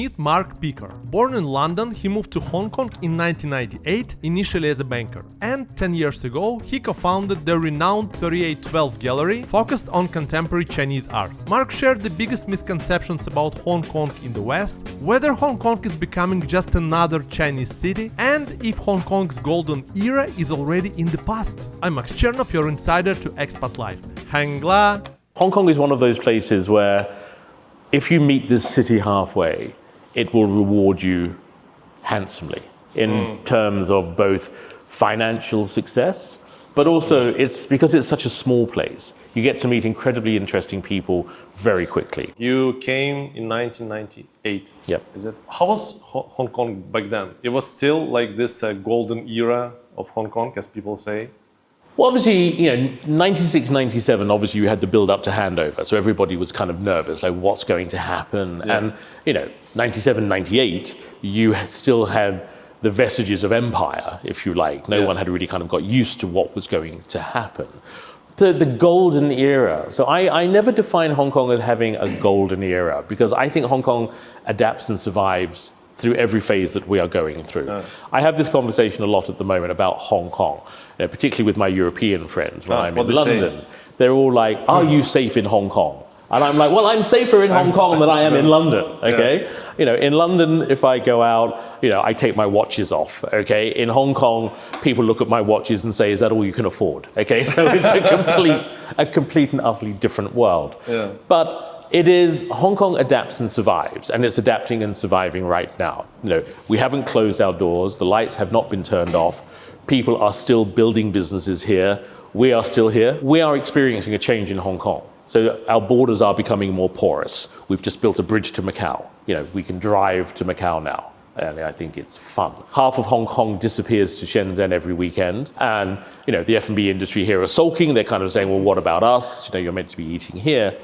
Meet Mark Picker. Born in London, he moved to Hong Kong in 1998, initially as a banker. And 10 years ago, he co-founded the renowned 3812 gallery, focused on contemporary Chinese art. Mark shared the biggest misconceptions about Hong Kong in the West, whether Hong Kong is becoming just another Chinese city, and if Hong Kong's golden era is already in the past. I'm Chernov, your insider to Expat Life. Hangla. Hong Kong is one of those places where if you meet this city halfway, it will reward you handsomely in terms of both financial success, but also it's because it's such a small place. You get to meet incredibly interesting people very quickly. You came in 1998. Yep. Is it? How was Hong Kong back then? It was still like this golden era of Hong Kong, as people say. Well, obviously, 96, 97, obviously you had the build up to handover. So everybody was kind of nervous, like what's going to happen? Yeah. And, 97, 98, you still had the vestiges of empire, if you like. No one had really kind of got used to what was going to happen. The golden era. So I never define Hong Kong as having a golden era because I think Hong Kong adapts and survives through every phase that we are going through. I have this conversation a lot at the moment about Hong Kong, particularly with my European friends when I'm in London. They're all like, are you safe in Hong Kong? And I'm like, well, I'm safer in Hong Kong than I am in London, okay? Yeah. In London, if I go out, I take my watches off, okay? In Hong Kong, people look at my watches and say, is that all you can afford, okay? So it's a complete and utterly different world. Yeah. But it is, Hong Kong adapts and survives, and it's adapting and surviving right now. We haven't closed our doors, the lights have not been turned off, people are still building businesses here, we are still here. We are experiencing a change in Hong Kong. So our borders are becoming more porous. We've just built a bridge to Macau. We can drive to Macau now, and I think it's fun. Half of Hong Kong disappears to Shenzhen every weekend, and the F&B industry here are sulking. They're kind of saying, well, what about us? You're meant to be eating here.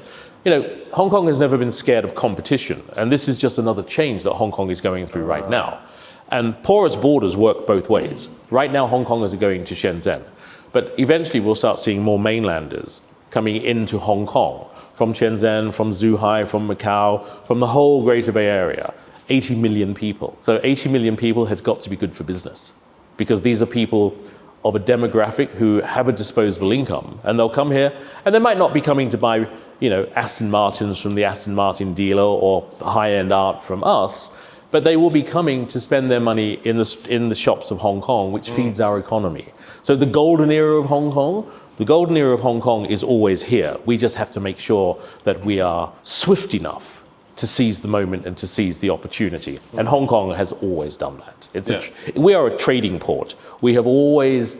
Hong Kong has never been scared of competition, and this is just another change that Hong Kong is going through right now. And porous borders work both ways. Right now, Hong Kongers are going to Shenzhen, but eventually we'll start seeing more mainlanders coming into Hong Kong from Shenzhen, from Zhuhai, from Macau, from the whole Greater Bay Area. 80 million people. So 80 million people has got to be good for business because these are people of a demographic who have a disposable income, and they'll come here, and they might not be coming to buy Aston Martins from the Aston Martin dealer or high-end art from us, but they will be coming to spend their money in the shops of Hong Kong, which feeds our economy. So the golden era of Hong Kong is always here. We just have to make sure that we are swift enough to seize the moment and to seize the opportunity. And Hong Kong has always done that. We are a trading port. We have always,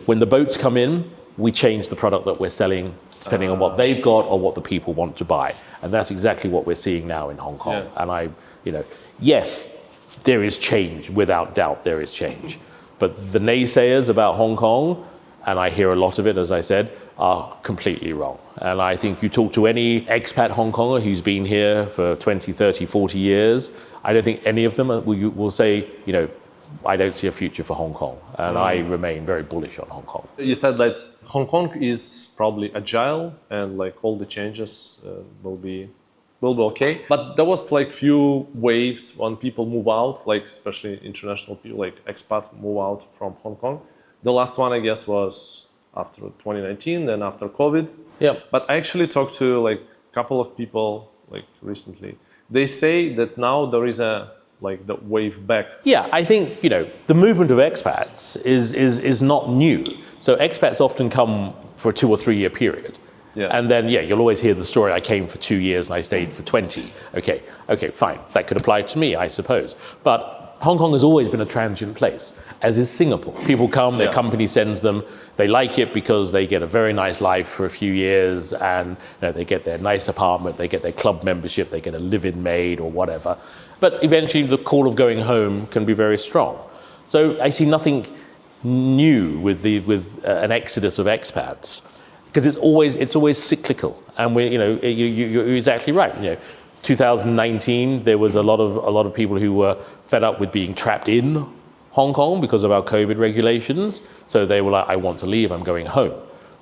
when the boats come in, we change the product that we're selling depending on what they've got or what the people want to buy. And that's exactly what we're seeing now in Hong Kong. Yeah. And yes, there is change, without doubt there is change. But the naysayers about Hong Kong, and I hear a lot of it, as I said, are completely wrong. And I think you talk to any expat Hong Konger who's been here for 20, 30, 40 years, I don't think any of them will say, I don't see a future for Hong Kong. And I remain very bullish on Hong Kong. You said that Hong Kong is probably agile and like all the changes will be okay. But there was like few waves when people move out, like especially international people, like expats move out from Hong Kong. The last one, I guess, was after 2019, then after COVID. Yeah. But I actually talked to like a couple of people like recently. They say that now there is the wave back. Yeah, I think, the movement of expats is not new. So expats often come for a 2 or 3 year period. Yeah. And then, you'll always hear the story, I came for 2 years and I stayed for 20. Okay, fine. That could apply to me, I suppose. But Hong Kong has always been a transient place, as is Singapore. People come, their company sends them, they like it because they get a very nice life for a few years and they get their nice apartment, they get their club membership, they get a live-in maid or whatever. But eventually the call of going home can be very strong. So I see nothing new with an exodus of expats because it's always cyclical. And you're exactly right. 2019, there was a lot of people who were fed up with being trapped in Hong Kong because of our COVID regulations. So they were like, I want to leave, I'm going home,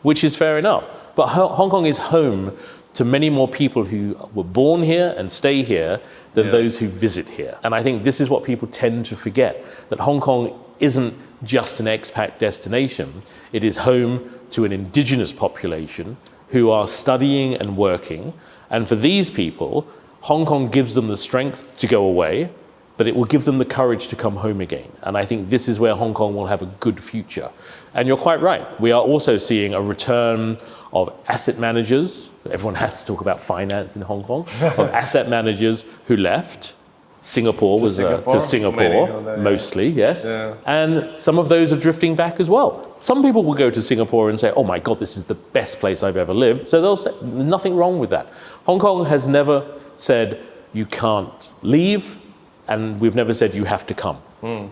which is fair enough. But Hong Kong is home to many more people who were born here and stay here than those who visit here. And I think this is what people tend to forget, that Hong Kong isn't just an expat destination. It is home to an indigenous population who are studying and working. And for these people, Hong Kong gives them the strength to go away, but it will give them the courage to come home again. And I think this is where Hong Kong will have a good future. And you're quite right. We are also seeing a return of asset managers. Everyone has to talk about finance in Hong Kong. Of asset managers who left. Singapore to Singapore, mostly, yes. Yeah. And some of those are drifting back as well. Some people will go to Singapore and say, oh my God, this is the best place I've ever lived. So they'll say, nothing wrong with that. Hong Kong has never said you can't leave, and we've never said you have to come.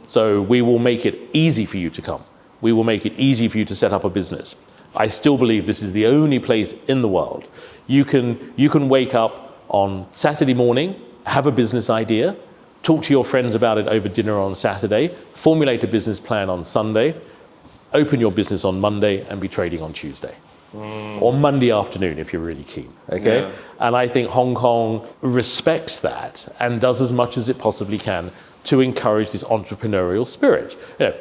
So we will make it easy for you to come. We will make it easy for you to set up a business. I still believe this is the only place in the world. You can wake up on Saturday morning, have a business idea, talk to your friends about it over dinner on Saturday, formulate a business plan on Sunday, open your business on Monday and be trading on Tuesday. Or Monday afternoon if you're really keen, okay? Yeah. And I think Hong Kong respects that and does as much as it possibly can to encourage this entrepreneurial spirit. You know,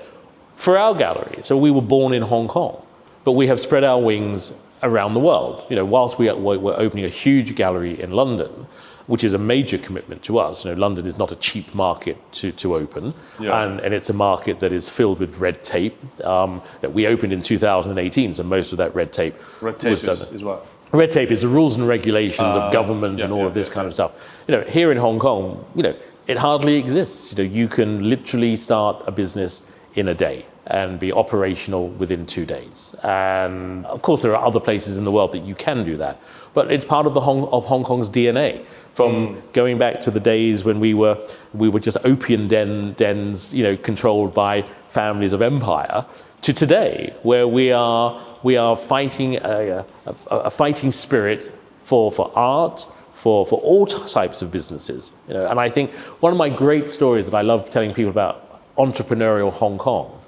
for our gallery, so we were born in Hong Kong, but we have spread our wings around the world. You know, whilst we're opening a huge gallery in London, which is a major commitment to us. You know, London is not a cheap market to open, and it's a market that is filled with red tape. That we opened in 2018, so most of that red tape. Red tape is what? Red tape is the rules and regulations of government and all of this kind of stuff. You know, here in Hong Kong, you know, it hardly exists. You know, you can literally start a business in a day and be operational within 2 days. And of course, there are other places in the world that you can do that, but it's part of Hong Kong's DNA. From going back to the days when we were just opium dens, you know, controlled by families of empire, to today, where we are fighting a fighting spirit for art, for all types of businesses. You know, and I think one of my great stories that I love telling people about entrepreneurial Hong Kong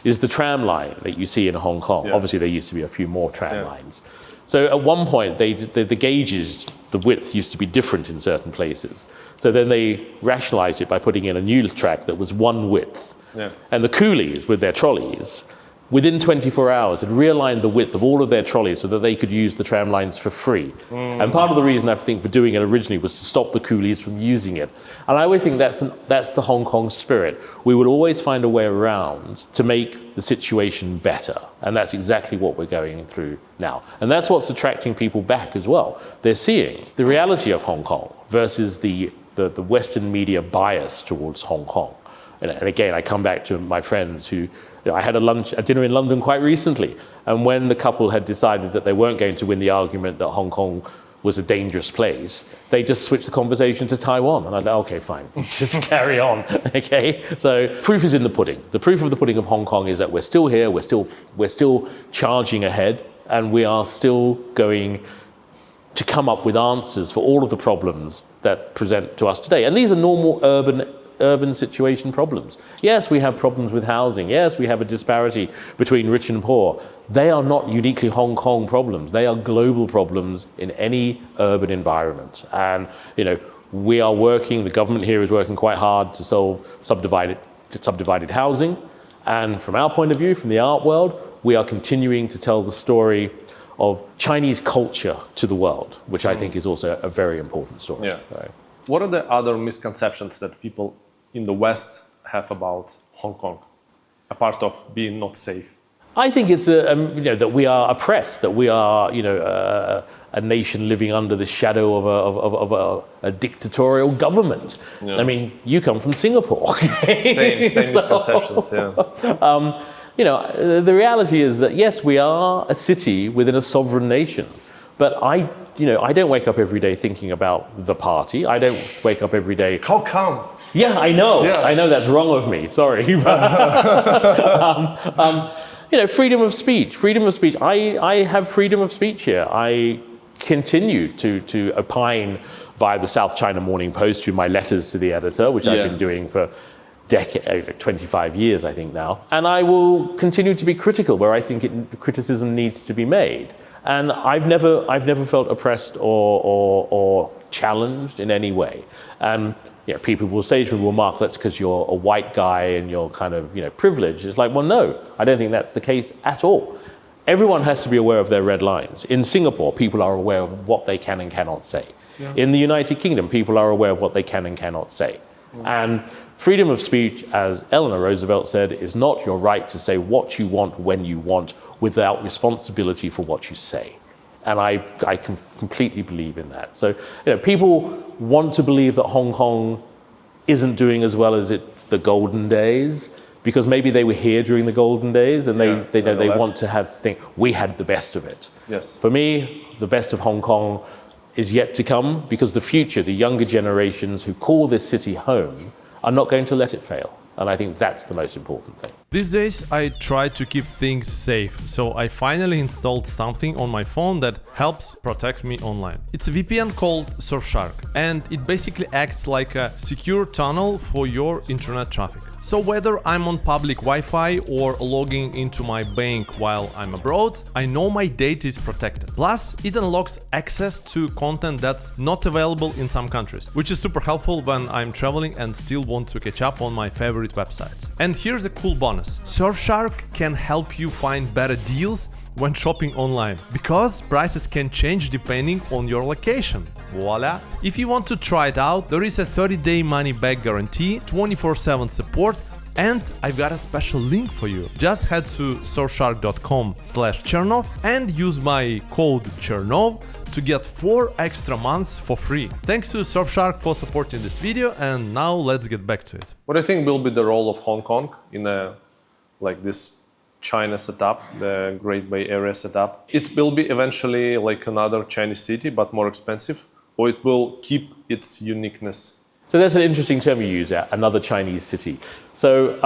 is the tram line that you see in Hong Kong. Yeah. Obviously, there used to be a few more tram lines. So at one point, the gauges, the width used to be different in certain places. So then they rationalized it by putting in a new track that was one width. Yeah. And the coolies with their trolleys, within 24 hours, had realigned the width of all of their trolleys so that they could use the tram lines for free. And part of the reason I think for doing it originally was to stop the coolies from using it. And I always think that's the Hong Kong spirit. We will always find a way around to make the situation better. And that's exactly what we're going through now. And that's what's attracting people back as well. They're seeing the reality of Hong Kong versus the Western media bias towards Hong Kong. And again, I come back to my friends who, you know, I had a dinner in London quite recently, and when the couple had decided that they weren't going to win the argument that Hong Kong was a dangerous place, they just switched the conversation to Taiwan. And I thought, okay, fine, just carry on, okay? So proof is in the pudding. The proof of the pudding of Hong Kong is that we're still here, we're still charging ahead, and we are still going to come up with answers for all of the problems that present to us today. And these are normal urban situation problems. Yes, we have problems with housing. Yes, we have a disparity between rich and poor. They are not uniquely Hong Kong problems. They are global problems in any urban environment. And, you know, we are working, the government here is working quite hard to solve subdivided housing. And from our point of view, from the art world, we are continuing to tell the story of Chinese culture to the world, which I think is also a very important story. Yeah. Right. What are the other misconceptions that people in the West have about Hong Kong, apart of being not safe? I think it's you know, that we are oppressed, that we are, you know, a nation living under the shadow of a dictatorial government. Yeah. I mean, you come from Singapore. Same misconceptions. Yeah. You know, the reality is that yes, we are a city within a sovereign nation, but I don't wake up every day thinking about the party. I don't wake up every day. How come? Yeah, I know. Yeah. I know that's wrong of me. Sorry. You know, freedom of speech. I have freedom of speech here. I continue to opine via the South China Morning Post through my letters to the editor, which I've been doing for 25 years, I think now. And I will continue to be critical where I think criticism needs to be made. And I've never felt oppressed or challenged in any way. And people will say to me, well, Mark, that's because you're a white guy and you're kind of privileged. It's like, well, no, I don't think that's the case at all. Everyone has to be aware of their red lines. In Singapore, people are aware of what they can and cannot say. Yeah. In the United Kingdom, people are aware of what they can and cannot say. And freedom of speech, as Eleanor Roosevelt said, is not your right to say what you want when you want without responsibility for what you say. And I can completely believe in that. So people want to believe that Hong Kong isn't doing as well as the golden days, because maybe they were here during the golden days and they want to think we had the best of it. Yes. For me, the best of Hong Kong is yet to come, because the future, the younger generations who call this city home, are not going to let it fail. And I think that's the most important thing. These days I try to keep things safe, so I finally installed something on my phone that helps protect me online. It's a VPN called Surfshark, and it basically acts like a secure tunnel for your internet traffic. So whether I'm on public Wi-Fi or logging into my bank while I'm abroad, I know my data is protected. Plus, it unlocks access to content that's not available in some countries, which is super helpful when I'm traveling and still want to catch up on my favorite websites. And here's a cool bonus. Surfshark can help you find better deals when shopping online, because prices can change depending on your location. Voila! If you want to try it out, there is a 30-day money-back guarantee, 24/7 support, and I've got a special link for you. Just head to surfshark.com/Chernov and use my code Chernov to get 4 extra months for free. Thanks to Surfshark for supporting this video, and now let's get back to it. What do you think will be the role of Hong Kong in this China setup, the Great Bay Area setup? It will be eventually like another Chinese city, but more expensive, or it will keep its uniqueness? So that's an interesting term you use, another Chinese city. So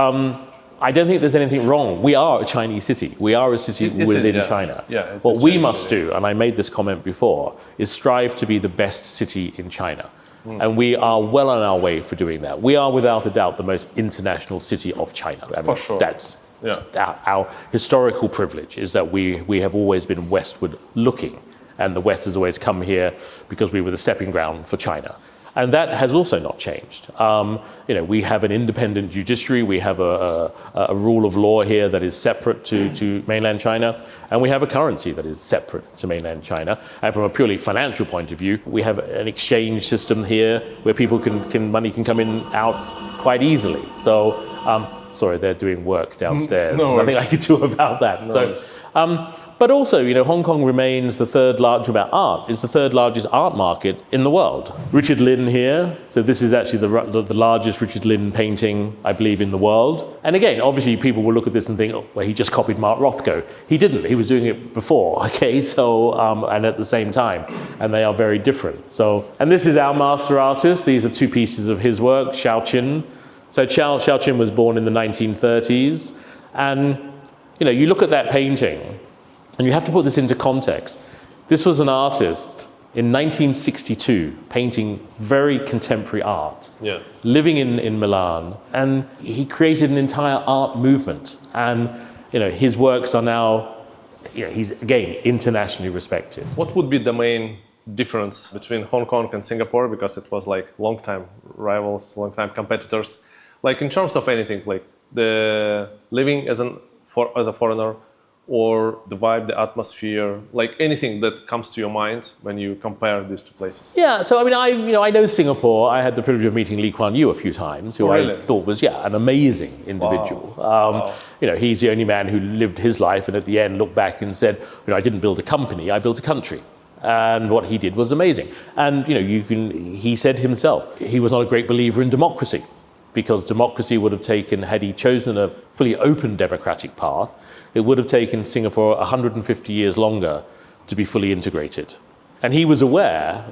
I don't think there's anything wrong. We are a Chinese city. We are a city within China. Yeah, what we must do, and I made this comment before, is strive to be the best city in China. And we are well on our way for doing that. We are without a doubt the most international city of China. I mean, for sure. That's our historical privilege, is that we have always been westward looking, and the West has always come here because we were the stepping ground for China. And that has also not changed. We have an independent judiciary, we have a rule of law here that is separate to mainland China, and we have a currency that is separate to mainland China. And from a purely financial point of view, we have an exchange system here where people money can come in out quite easily. So, sorry, they're doing work downstairs. No Nothing I can do about that. No. But also, Hong Kong remains the third largest art market in the world. Richard Lin here. So this is actually the largest Richard Lin painting, I believe, in the world. And again, obviously, people will look at this and think, oh, well, he just copied Mark Rothko. He didn't. He was doing it before. Okay, so and at the same time, and they are very different. So, and this is our master artist. These are 2 pieces of his work, Xiaoqin. So Xiaoqin was born in the 1930s, and you look at that painting. And you have to put this into context. This was an artist in 1962 painting very contemporary art, living in Milan, and he created an entire art movement. And his works are now, he's again internationally respected. What would be the main difference between Hong Kong and Singapore, because it was like long-time rivals, long-time competitors, like in terms of anything, like the living as a foreigner, or the vibe, the atmosphere, like anything that comes to your mind when you compare these 2 places? Yeah, so I mean, I know Singapore. I had the privilege of meeting Lee Kuan Yew a few times, who I thought was an amazing individual. Wow. He's the only man who lived his life and at the end looked back and said, I didn't build a company, I built a country. And what he did was amazing. And he said himself, he was not a great believer in democracy, because democracy would have taken, had he chosen a fully open democratic path, it would have taken Singapore 150 years longer to be fully integrated. And he was aware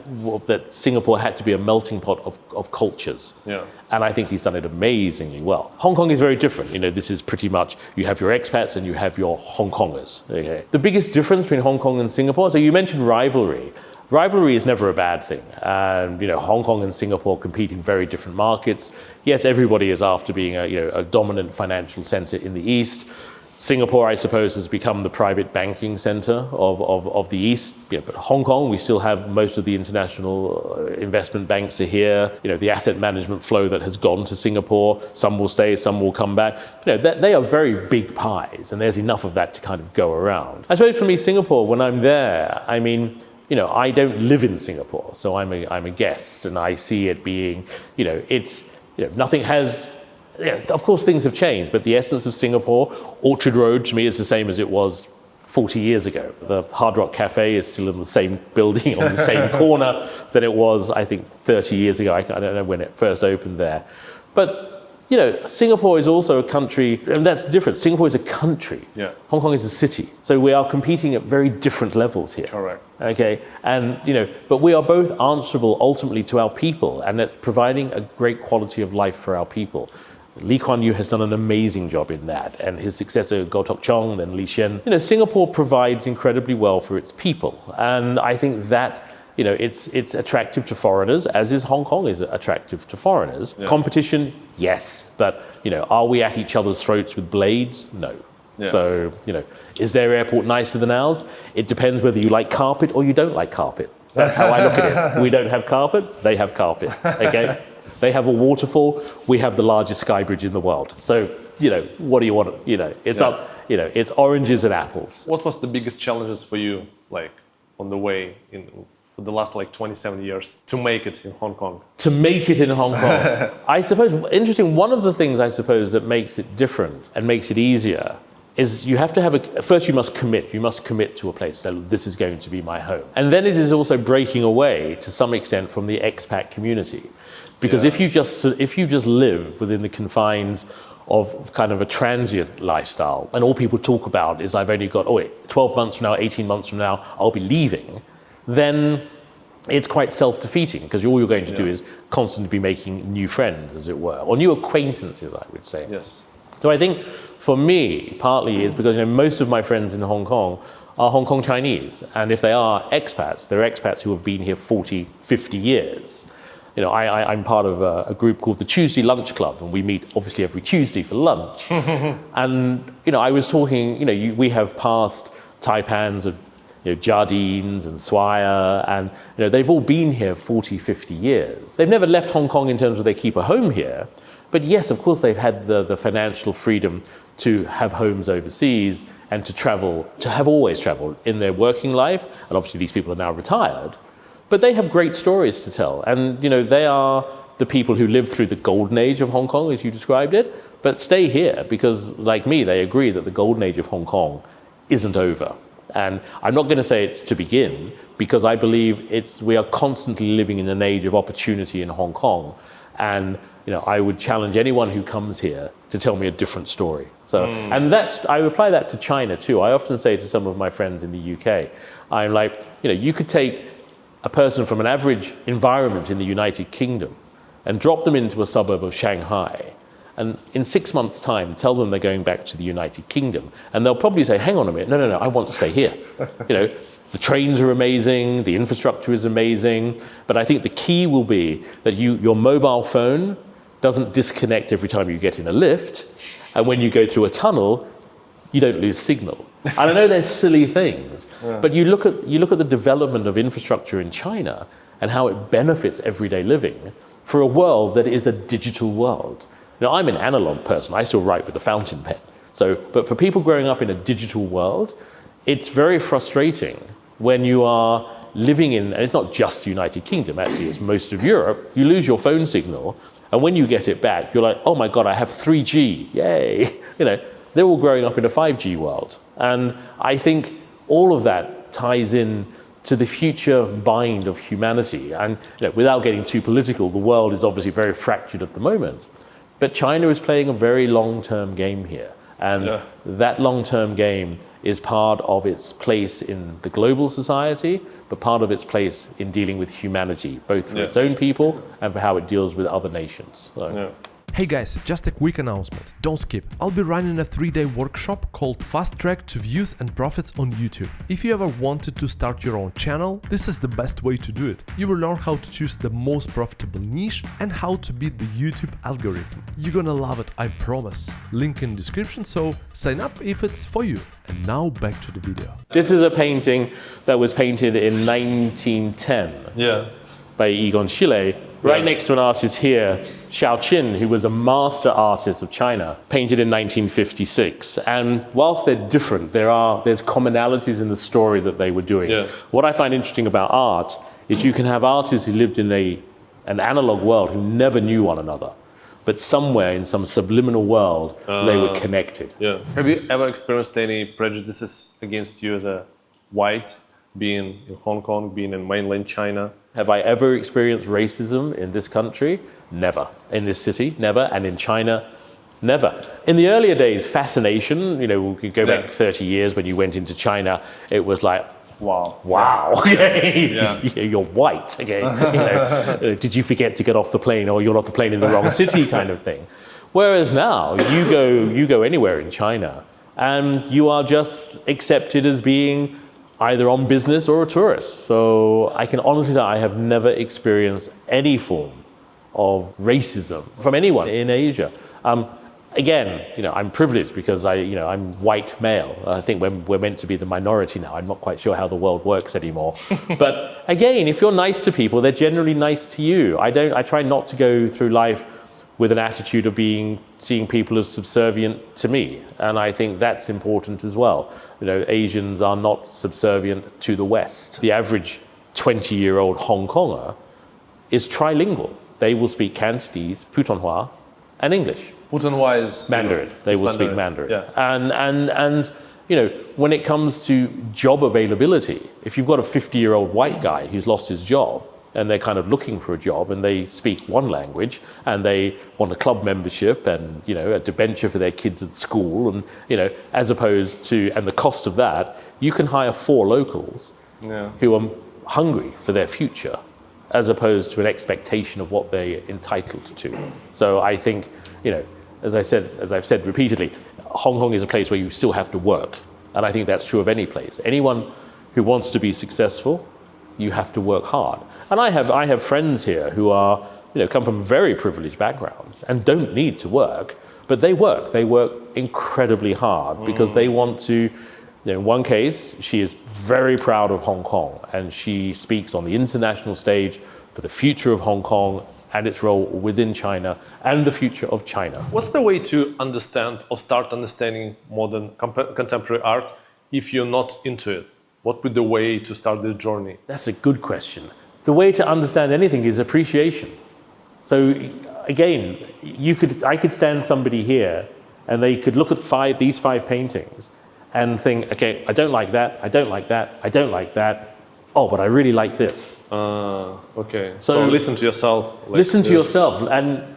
that Singapore had to be a melting pot of cultures. Yeah. And I think he's done it amazingly well. Hong Kong is very different. This is pretty much, you have your expats and you have your Hong Kongers. Okay. The biggest difference between Hong Kong and Singapore, so you mentioned rivalry. Rivalry is never a bad thing. And Hong Kong and Singapore compete in very different markets. Yes, everybody is after being a dominant financial center in the East. Singapore, I suppose, has become the private banking center of the East. But Hong Kong, we still have most of the international investment banks are here. The asset management flow that has gone to Singapore, some will stay, some will come back. They are very big pies, and there's enough of that to kind of go around. I suppose for me, Singapore, when I'm there, I mean, I don't live in Singapore, so I'm a guest, and I see it being, nothing has. Of course, things have changed, but the essence of Singapore, Orchard Road, to me, is the same as it was 40 years ago. The Hard Rock Cafe is still in the same building on the same corner that it was, I think, 30 years ago. I don't know when it first opened there. But, Singapore is also a country, and that's the difference. Singapore is a country. Yeah. Hong Kong is a city. So we are competing at very different levels here. Correct. Okay, and but we are both answerable ultimately to our people, and that's providing a great quality of life for our people. Lee Kuan Yew has done an amazing job in that, and his successor, Goh Tok Chong, then Lee Hsien. Singapore provides incredibly well for its people, and I think that it's attractive to foreigners, as is Hong Kong is attractive to foreigners. Yeah. Competition, yes, but are we at each other's throats with blades? No. Yeah. So is their airport nicer than ours? It depends whether you like carpet or you don't like carpet. That's how I look at it. We don't have carpet; they have carpet. Okay. They have a waterfall. We have the largest sky bridge in the world. So, what do you want? It's oranges and apples. What was the biggest challenges for you, on the way for the last 27 years to make it in Hong Kong? To make it in Hong Kong, I suppose. Interesting. One of the things I suppose that makes it different and makes it easier is you have to have first you must commit. You must commit to a place. So this is going to be my home, and then it is also breaking away to some extent from the expat community. Because if you just live within the confines of kind of a transient lifestyle, and all people talk about is I've only got 12 months from now, 18 months from now, I'll be leaving, then it's quite self-defeating because all you're going to do is constantly be making new friends, as it were, or new acquaintances, I would say. Yes. So I think for me, partly is because most of my friends in Hong Kong are Hong Kong Chinese, and if they are expats, they're expats who have been here 40, 50 years. I'm part of a group called the Tuesday Lunch Club, and we meet obviously every Tuesday for lunch. And I was talking. We have past taipans of Jardines and Swire, and they've all been here 40, 50 years. They've never left Hong Kong in terms of they keep a home here, but yes, of course, they've had the financial freedom to have homes overseas and to travel, to have always traveled in their working life. And obviously, these people are now retired. But they have great stories to tell. And, they are the people who lived through the golden age of Hong Kong, as you described it, but stay here because, like me, they agree that the golden age of Hong Kong isn't over. And I'm not going to say it's to begin because I believe we are constantly living in an age of opportunity in Hong Kong. And, I would challenge anyone who comes here to tell me a different story. So, and I apply that to China too. I often say to some of my friends in the UK, I'm like, you could take a person from an average environment in the United Kingdom and drop them into a suburb of Shanghai, and in 6 months' time, tell them they're going back to the United Kingdom, and they'll probably say, hang on a minute, no, I want to stay here. The trains are amazing, the infrastructure is amazing, but I think the key will be that your mobile phone doesn't disconnect every time you get in a lift, and when you go through a tunnel, you don't lose signal. And I know they're silly things, but you look at the development of infrastructure in China and how it benefits everyday living for a world that is a digital world. I'm an analog person. I still write with a fountain pen. But for people growing up in a digital world, it's very frustrating when you are living in, and it's not just the United Kingdom, actually, it's most of Europe, you lose your phone signal, and when you get it back, you're like, oh my God, I have 3G, yay. They're all growing up in a 5G world. And I think all of that ties in to the future bind of humanity. And without getting too political, the world is obviously very fractured at the moment. But China is playing a very long-term game here. And that long-term game is part of its place in the global society, but part of its place in dealing with humanity, both for its own people and for how it deals with other nations. So. Hey guys, just a quick announcement. Don't skip. I'll be running a 3-day workshop called Fast Track to Views and Profits on YouTube. If you ever wanted to start your own channel, this is the best way to do it. You will learn how to choose the most profitable niche and how to beat the YouTube algorithm. You're gonna love it, I promise. Link in description, so sign up if it's for you. And now back to the video. This is a painting that was painted in 1910 by Egon Schiele. Right next to an artist here, Xiao Qin, who was a master artist of China, painted in 1956. And whilst they're different, there's commonalities in the story that they were doing. What I find interesting about art is you can have artists who lived in an analog world who never knew one another, but somewhere in some subliminal world, they were connected. Have you ever experienced any prejudices against you as a white, being in Hong Kong, being in mainland China? Have I ever experienced racism in this country? Never. In this city? Never. And in China? Never. In the earlier days, fascination, we could go back 30 years when you went into China, it was like, wow, you're white, okay? Did you forget to get off the plane, or you're off the plane in the wrong city kind of thing? Whereas now, you go anywhere in China and you are just accepted as being either on business or a tourist. So I can honestly say I have never experienced any form of racism from anyone in Asia. Again, I'm privileged because I'm white male. I think we're meant to be the minority now. I'm not quite sure how the world works anymore. But again, if you're nice to people, they're generally nice to you. I try not to go through life with an attitude of seeing people as subservient to me. And I think that's important as well. Asians are not subservient to the West. The average 20-year-old Hong Konger is trilingual. They will speak Cantonese, Putonghua, and English. Putonghua is Mandarin. They will speak Mandarin. Yeah. And when it comes to job availability, if you've got a 50-year-old white guy who's lost his job, and they're kind of looking for a job, and they speak one language, and they want a club membership and a debenture for their kids at school, and as opposed to, and the cost of that, you can hire 4 locals who are hungry for their future, as opposed to an expectation of what they're entitled to. So I think, as I've said repeatedly, Hong Kong is a place where you still have to work, and I think that's true of any place. Anyone who wants to be successful, you have to work hard. And I have friends here who are, come from very privileged backgrounds and don't need to work, but they work. They work incredibly hard because they want to. In one case, she is very proud of Hong Kong, and she speaks on the international stage for the future of Hong Kong and its role within China and the future of China. What's the way to understand or start understanding modern contemporary art if you're not into it? What would be the way to start this journey? That's a good question. The way to understand anything is appreciation. So again, I could stand somebody here and they could look at these 5 paintings and think, okay, I don't like that, I don't like that, I don't like that. Oh, but I really like this. Okay. So listen to yourself. Listen to yourself. And,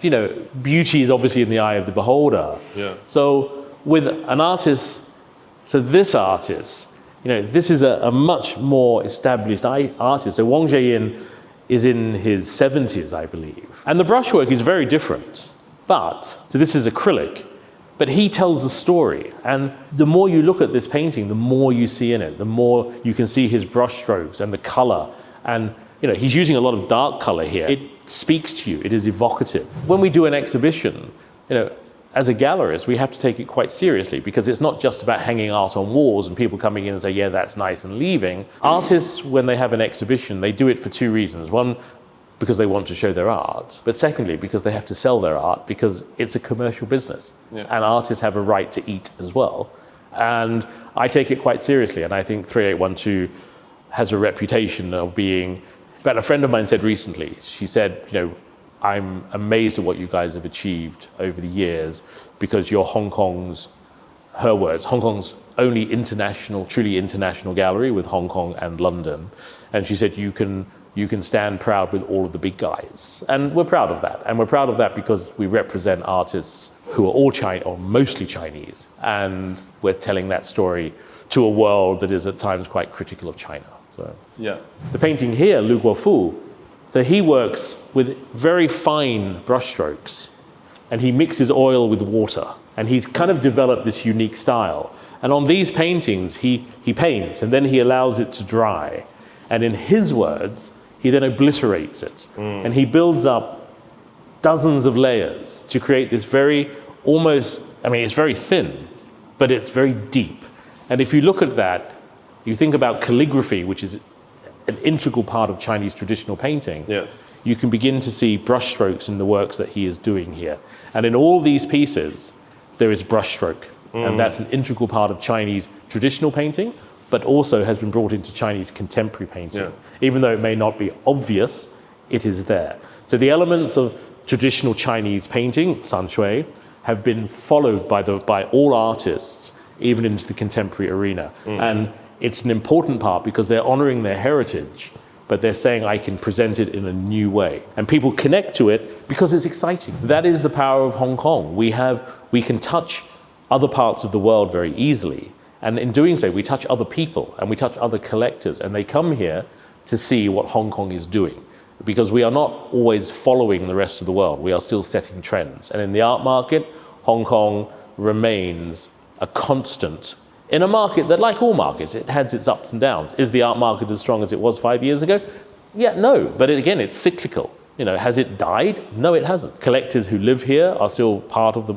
beauty is obviously in the eye of the beholder. So with an artist, this artist, this is a much more established artist. So Wang Zheyin is in his 70s, I believe. And the brushwork is very different. So this is acrylic, but he tells a story. And the more you look at this painting, the more you see in it, the more you can see his brush strokes and the color. And, he's using a lot of dark color here. It speaks to you. It is evocative. When we do an exhibition, as a gallerist, we have to take it quite seriously because it's not just about hanging art on walls and people coming in and say, yeah, that's nice, and leaving. Artists, when they have an exhibition, they do it for 2 reasons. One, because they want to show their art, but secondly, because they have to sell their art because it's a commercial business. And artists have a right to eat as well. And I take it quite seriously, and I think 3812 has a reputation of being, but a friend of mine said recently, she said, I'm amazed at what you guys have achieved over the years because you're Hong Kong's, her words, Hong Kong's only truly international gallery with Hong Kong and London. And she said, you can stand proud with all of the big guys. And we're proud of that. And we're proud of that because we represent artists who are all Chinese or mostly Chinese. And we're telling that story to a world that is at times quite critical of China. So the painting here, Lu Guofu, so he works with very fine brushstrokes and he mixes oil with water. And he's kind of developed this unique style. And on these paintings, he paints, and then he allows it to dry. And in his words, he then obliterates it. And he builds up dozens of layers to create this very almost, I mean, it's very thin, but it's very deep. And if you look at that, you think about calligraphy, which is an integral part of Chinese traditional painting. Yeah. You can begin to see brushstrokes in the works that he is doing here. And in all these pieces, there is brushstroke. And that's an integral part of Chinese traditional painting, but also has been brought into Chinese contemporary painting. Yeah. Even though it may not be obvious, it is there. So the elements of traditional Chinese painting, sanshui, have been followed by all artists, even into the contemporary arena. And it's an important part because they're honoring their heritage, but they're saying, I can present it in a new way. And people connect to it because it's exciting. That is the power of Hong Kong. We can touch other parts of the world very easily. And in doing so, we touch other people and we touch other collectors, and they come here to see what Hong Kong is doing. Because we are not always following the rest of the world. We are still setting trends. And in the art market, Hong Kong remains a constant in a market that, like all markets, it has its ups and downs. Is the art market as strong as it was 5 years ago? Yeah, no. But again, it's cyclical. Has it died? No, it hasn't. Collectors who live here are still part of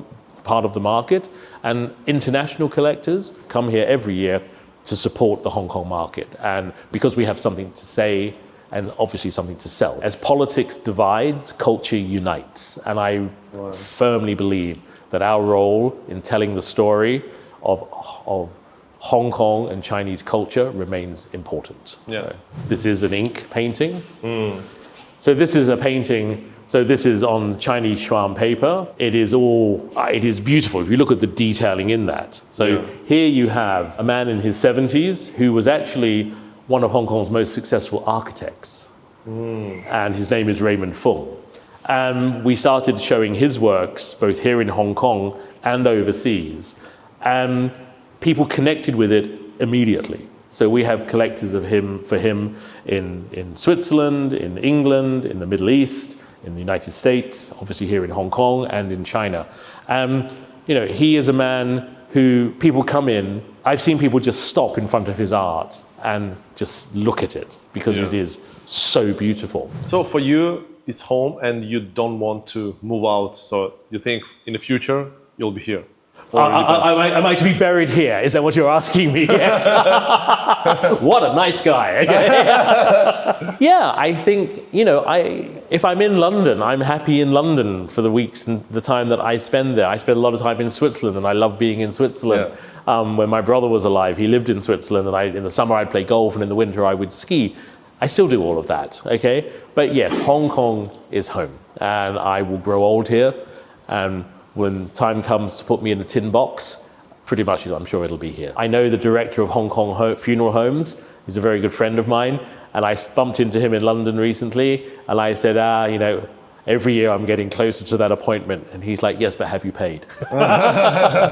the market, and international collectors come here every year to support the Hong Kong market. And because we have something to say and obviously something to sell. As politics divides, culture unites. And I firmly believe that our role in telling the story of Hong Kong and Chinese culture remains important. Yeah. This is an ink painting. So this is a painting. So this is on Chinese Xuan paper. It is beautiful if you look at the detailing in that. So here you have a man in his 70s who was actually one of Hong Kong's most successful architects. And his name is Raymond Fung. And we started showing his works both here in Hong Kong and overseas. And people connected with it immediately. So we have collectors of him in Switzerland, in England, in the Middle East, in the United States, obviously here in Hong Kong and in China. He is a man who people come in. I've seen people just stop in front of his art and just look at it because it is so beautiful. So for you, it's home and you don't want to move out. So you think in the future, you'll be here? Am I to be buried here? Is that what you're asking me? Yes. What a nice guy. Yeah, I think, if I'm in London, I'm happy in London for the weeks and the time that I spend there. I spend a lot of time in Switzerland, and I love being in Switzerland. When my brother was alive, he lived in Switzerland, and in the summer I'd play golf, and in the winter I would ski. I still do all of that, okay? But yes, Hong Kong is home, and I will grow old here, and when time comes to put me in a tin box, pretty much I'm sure it'll be here. I know the director of Hong Kong Funeral Homes. He's a very good friend of mine, and I bumped into him in London recently, and I said, every year I'm getting closer to that appointment. And he's like, yes, but have you paid?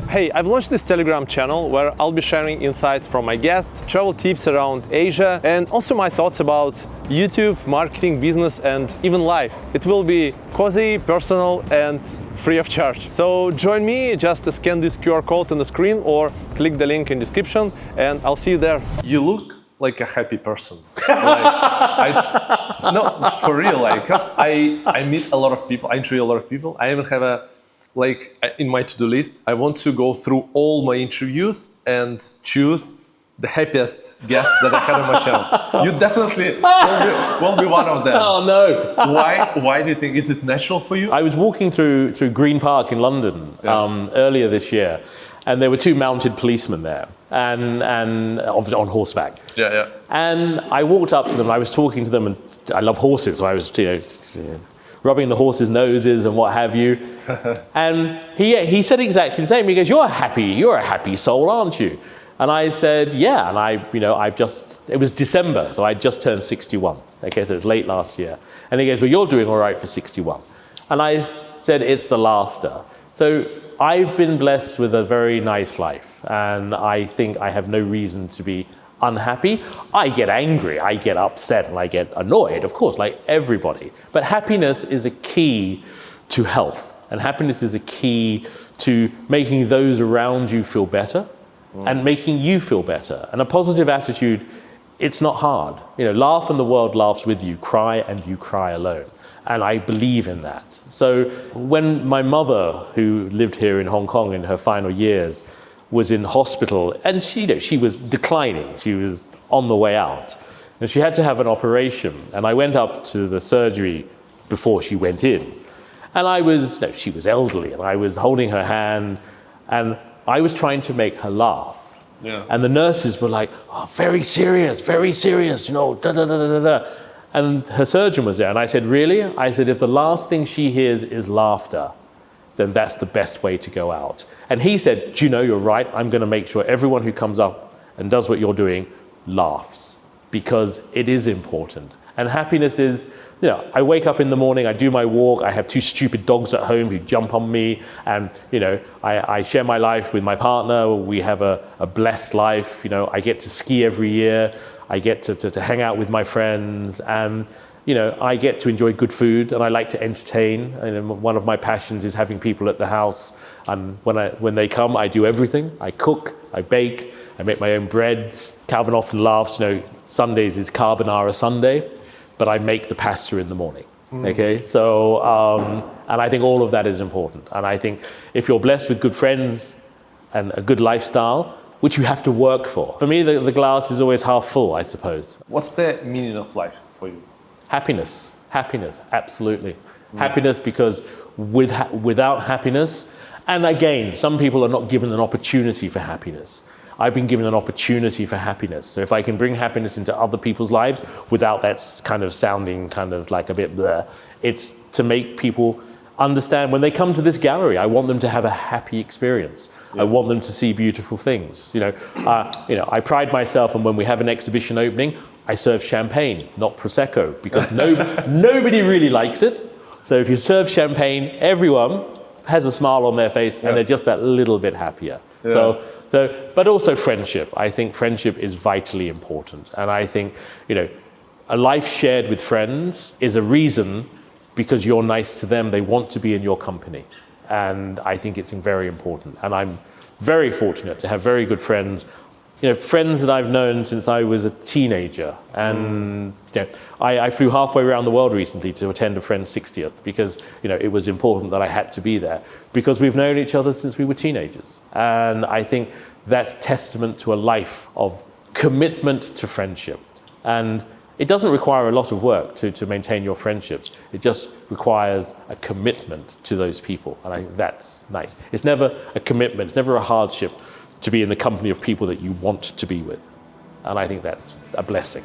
Hey, I've launched this Telegram channel where I'll be sharing insights from my guests, travel tips around Asia, and also my thoughts about YouTube, marketing, business, and even life. It will be cozy, personal, and free of charge. So join me, just scan this QR code on the screen or click the link in description, and I'll see you there. You look like a happy person. No, for real, because I meet a lot of people, I interview a lot of people. I even have in my to-do list, I want to go through all my interviews and choose the happiest guest that I had on my channel. You definitely will be one of them. Oh no. Why do you think? Is it natural for you? I was walking through Green Park in London earlier this year, and there were two mounted policemen there, and on horseback. Yeah. And I walked up to them. I was talking to them, and I love horses, so I was rubbing the horses' noses and what have you. And he said exactly the same. He goes, "You're a happy soul, aren't you?" And I said, "Yeah." And it was December, so I just turned 61. Okay, so it was late last year. And he goes, "Well, you're doing all right for 61." And I said, "It's the laughter." So I've been blessed with a very nice life, and I think I have no reason to be unhappy. I get angry, I get upset, and I get annoyed, of course, like everybody. But happiness is a key to health. And happiness is a key to making those around you feel better and making you feel better. And a positive attitude, it's not hard. Laugh and the world laughs with you, cry and you cry alone. And I believe in that. So when my mother, who lived here in Hong Kong in her final years, was in hospital, and she was declining, she was on the way out, and she had to have an operation. And I went up to the surgery before she went in. And she was elderly, and I was holding her hand, and I was trying to make her laugh. Yeah. And the nurses were like, oh, very serious, da da da da da da. And her surgeon was there, and I said, really? I said, if the last thing she hears is laughter, then that's the best way to go out. And he said, do you know, you're right. I'm going to make sure everyone who comes up and does what you're doing laughs, because it is important. And happiness is, I wake up in the morning, I do my walk, I have 2 stupid dogs at home who jump on me, and I share my life with my partner. We have a blessed life. I get to ski every year. I get to hang out with my friends, and I get to enjoy good food, and I like to entertain. And one of my passions is having people at the house. And when they come, I do everything. I cook, I bake, I make my own breads. Calvin often laughs. Sundays is carbonara Sunday, but I make the pasta in the morning. Okay, so and I think all of that is important. And I think if you're blessed with good friends and a good lifestyle, which you have to work for me, the glass is always half full, I suppose. What's the meaning of life for you? Happiness, absolutely. Happiness, because without happiness, and again, some people are not given an opportunity for happiness. I've been given an opportunity for happiness. So if I can bring happiness into other people's lives without that kind of sounding kind of like a bit bleh, it's to make people understand when they come to this gallery, I want them to have a happy experience. I want them to see beautiful things. I pride myself, and when we have an exhibition opening, I serve champagne, not Prosecco, because nobody really likes it. So if you serve champagne, everyone has a smile on their face, and they're just that little bit happier. Yeah. But also friendship. I think friendship is vitally important. And I think, a life shared with friends is a reason, because you're nice to them, they want to be in your company. And I think it's very important. And I'm very fortunate to have very good friends, friends that I've known since I was a teenager. And I flew halfway around the world recently to attend a friend's 60th, because it was important that I had to be there, because we've known each other since we were teenagers. And I think that's testament to a life of commitment to friendship. And it doesn't require a lot of work to maintain your friendships. It just requires a commitment to those people. And I think that's nice. It's never a commitment, it's never a hardship to be in the company of people that you want to be with. And I think that's a blessing.